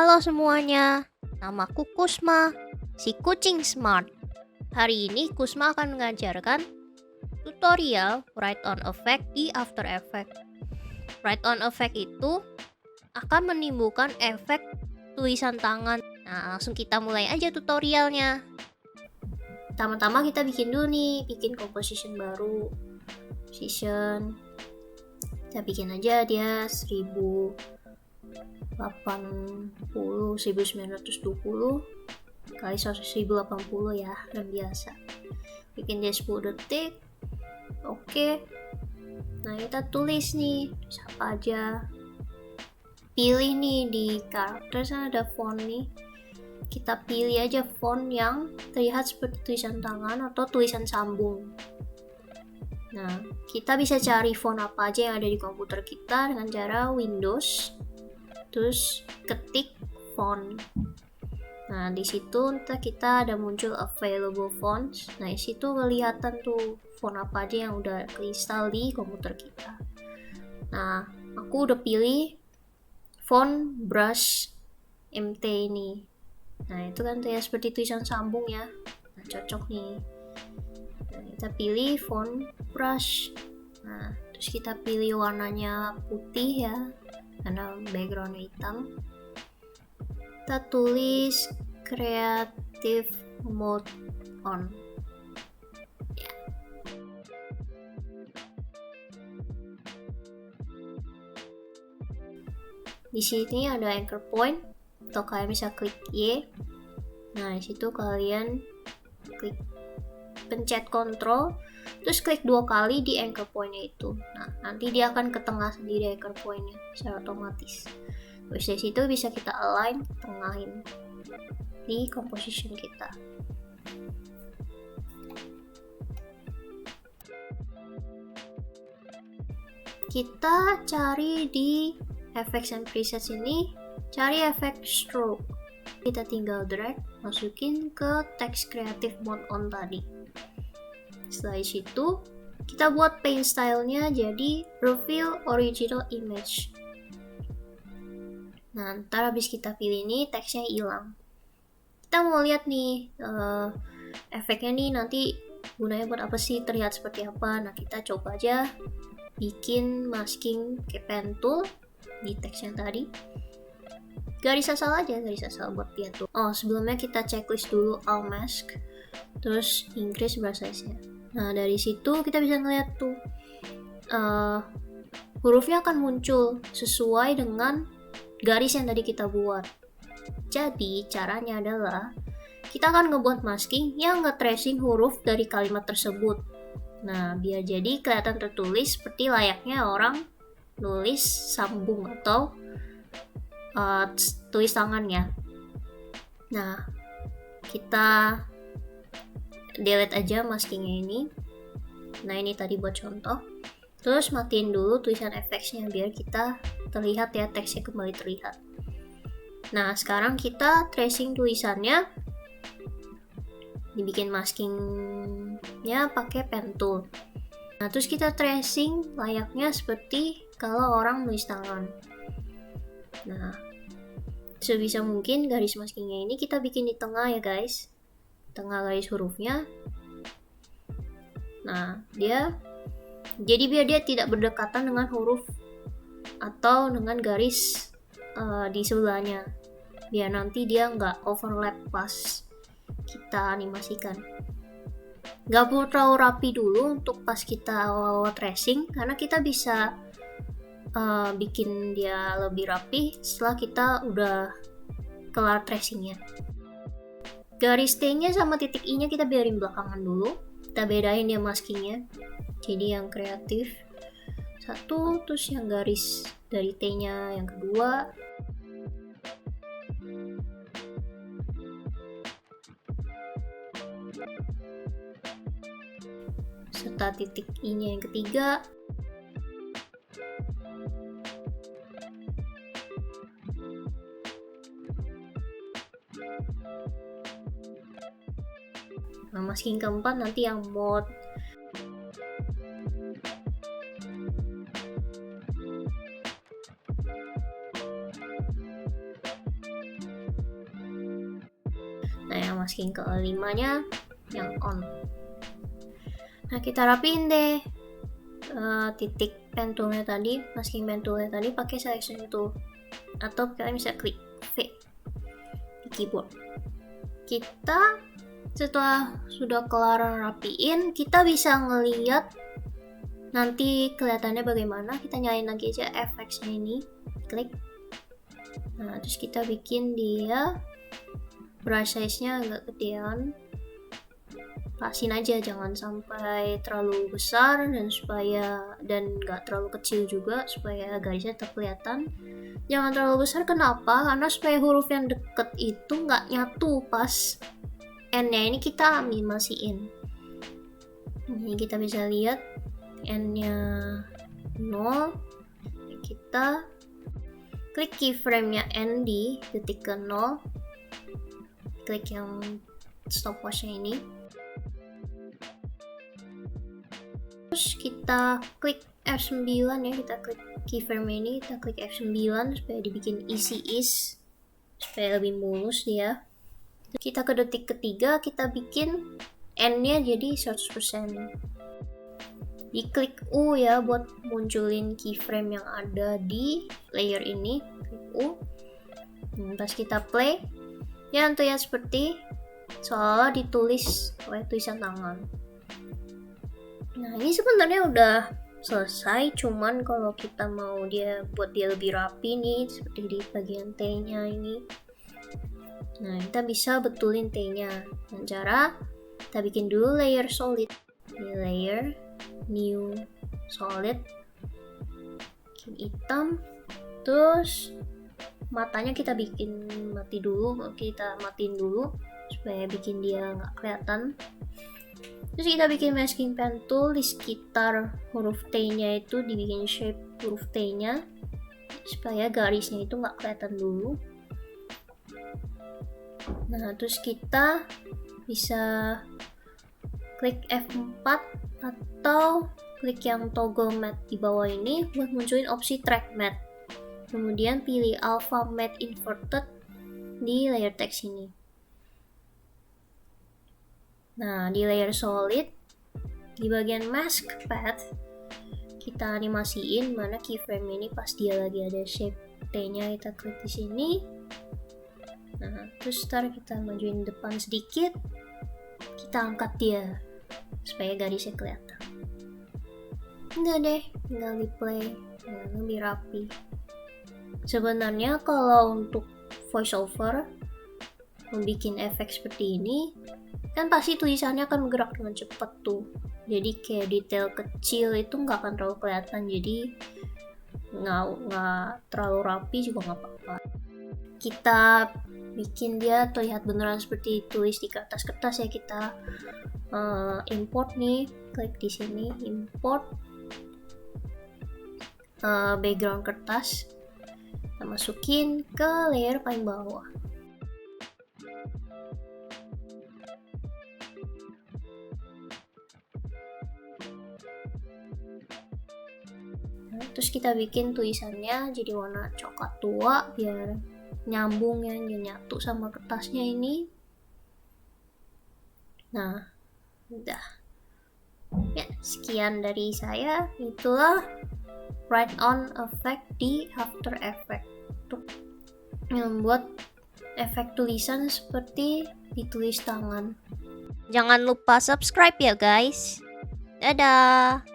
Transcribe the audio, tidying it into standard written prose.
Halo semuanya, namaku Kusma, si kucing smart. Hari ini Kusma akan mengajarkan tutorial Write on Effect di After Effects. Write on Effect itu akan menimbulkan efek tulisan tangan. Nah, langsung kita mulai aja tutorialnya. Pertama-tama kita bikin dulu nih, bikin composition baru. Position. Kita bikin aja dia 1920 kali 1080 ya, dan biasa. Bikin dia 10 detik. Oke. Nah, kita tulis nih, siapa aja. Pilih nih di karakter sana ada font nih. Kita pilih aja font yang terlihat seperti tulisan tangan atau tulisan sambung. Nah, kita bisa cari font apa aja yang ada di komputer kita dengan cara Windows, terus ketik font. Nah, di situ kita ada muncul available fonts. Nah, di situ kelihatan tuh font apa aja yang udah keinstal di komputer kita. Nah, aku udah pilih font brush MT ini. Nah, itu kan kayak seperti tulisan sambung ya. Nah, cocok nih. Nah, kita pilih font brush. Nah, terus kita pilih warnanya putih ya, karena backgroundnya hitam. Kita tulis creative mode on. Ya. Di sini ada anchor point, atau kalian bisa klik Y. Nah, di situ kalian klik pencet Ctrl, terus klik 2 kali di anchor point-nya itu. Nah, nanti dia akan ke tengah sendiri anchor point-nya secara otomatis. Terus dari situ bisa kita align, tengahin di composition kita. Kita cari di effects and presets ini, cari efek stroke. Kita tinggal drag, masukin ke text creative mode on tadi. Setelah itu, kita buat paint style-nya jadi reveal original image. Nah, ntar habis kita pilih ini, teksnya hilang. Kita mau lihat nih, efeknya nih nanti gunanya buat apa sih, terlihat seperti apa. Nah, kita coba aja bikin masking ke pen tool di teks yang tadi. Garis asal aja, garis asal buat lihat tuh. Oh, sebelumnya kita checklist dulu all mask, terus increase brush size-nya. Nah, dari situ kita bisa ngeliat tuh hurufnya akan muncul sesuai dengan garis yang tadi kita buat. Jadi caranya adalah kita akan ngebuat masking yang nge-tracing huruf dari kalimat tersebut. Nah, biar jadi kelihatan tertulis seperti layaknya orang nulis sambung atau tulis tangannya. Nah, kita delete aja maskingnya ini. Nah, ini tadi buat contoh. Terus matiin dulu tulisan effects-nya biar kita terlihat ya, teksnya kembali terlihat. Nah, sekarang kita tracing tulisannya, dibikin maskingnya pakai pen tool. Nah, terus kita tracing layaknya seperti kalau orang nulis tangan. Nah, sebisa mungkin garis maskingnya ini kita bikin di tengah ya guys, tengah garis hurufnya. Nah, jadi biar dia tidak berdekatan dengan huruf atau dengan garis di sebelahnya, biar nanti dia nggak overlap pas kita animasikan. Nggak perlu terlalu rapi dulu untuk pas kita tracing, karena kita bisa bikin dia lebih rapi setelah kita udah kelar tracingnya. Garis T-nya sama titik I-nya kita biarin belakangan dulu, kita bedain dia maskingnya. Jadi yang kreatif satu, terus yang garis dari T-nya yang kedua. Serta titik I-nya yang ketiga. Nah, masking keempat nanti yang mode. Nah, yang masking ke-5-nya yang on. Nah, kita rapiin deh titik pen toolnya tadi, masking pen toolnya tadi pakai selection tool, atau kalian bisa klik V di keyboard. Kita setelah sudah kelar rapiin, kita bisa ngeliat nanti kelihatannya bagaimana. Kita nyalain lagi aja FX-nya ini, klik. Nah, terus kita bikin dia brush size-nya agak gedean. Pasin aja, jangan sampai terlalu besar dan nggak terlalu kecil juga, supaya garisnya tetap kelihatan. Jangan terlalu besar, kenapa? Karena supaya huruf yang deket itu nggak nyatu pas N-nya ini kita animasiin. Ini kita bisa lihat N-nya 0. Kita klik keyframe-nya N di detik ke-0. Klik yang stopwatch-nya ini. Terus kita klik F9 ya, kita klik keyframe ini, kita klik F9 supaya dibikin easy ease, supaya lebih mulus dia. Kita ke detik ketiga, kita bikin N-nya jadi 100%. Diklik U ya buat munculin keyframe yang ada di layer ini, klik U. Pas kita play, ya terlihat seperti seolah ditulis oleh tulisan tangan. Nah, ini sebenarnya udah selesai, cuman kalau kita mau buat dia lebih rapi nih, seperti di bagian T-nya ini. Nah, kita bisa betulin T-nya dengan cara kita bikin dulu layer solid. Ini layer, new solid, bikin hitam, terus matanya kita bikin kita matiin dulu supaya bikin dia nggak kelihatan. Terus kita bikin masking pen tool di sekitar huruf T-nya itu, dibikin shape huruf T-nya supaya garisnya itu nggak kelihatan dulu. Nah, terus kita bisa klik F4 atau klik yang toggle matte di bawah ini buat munculin opsi track matte. Kemudian pilih alpha matte inverted di layer text ini. Nah, di layer solid, di bagian mask path, kita animasiin mana keyframe ini pas dia lagi ada shape T-nya, kita klik di sini. Nah, terus ntar kita majuin depan sedikit, kita angkat dia supaya garisnya kelihatan. Udah deh, tinggal di play, lebih rapi. Sebenarnya kalau untuk voiceover membuat efek seperti ini, kan pasti tulisannya akan bergerak dengan cepat tuh, jadi kayak detail kecil itu nggak akan terlalu kelihatan, jadi nggak terlalu rapi juga nggak apa-apa. Kita bikin dia terlihat beneran seperti tulis di kertas-kertas ya. Kita import nih, klik di sini import background kertas, kita masukin ke layer paling bawah. Terus kita bikin tulisannya jadi warna coklat tua biar nyambung ya, nyatu sama kertasnya ini. Nah, udah. Ya, sekian dari saya. Itulah write on effect di After Effects untuk membuat efek tulisan seperti ditulis tangan. Jangan lupa subscribe ya guys. Dadah.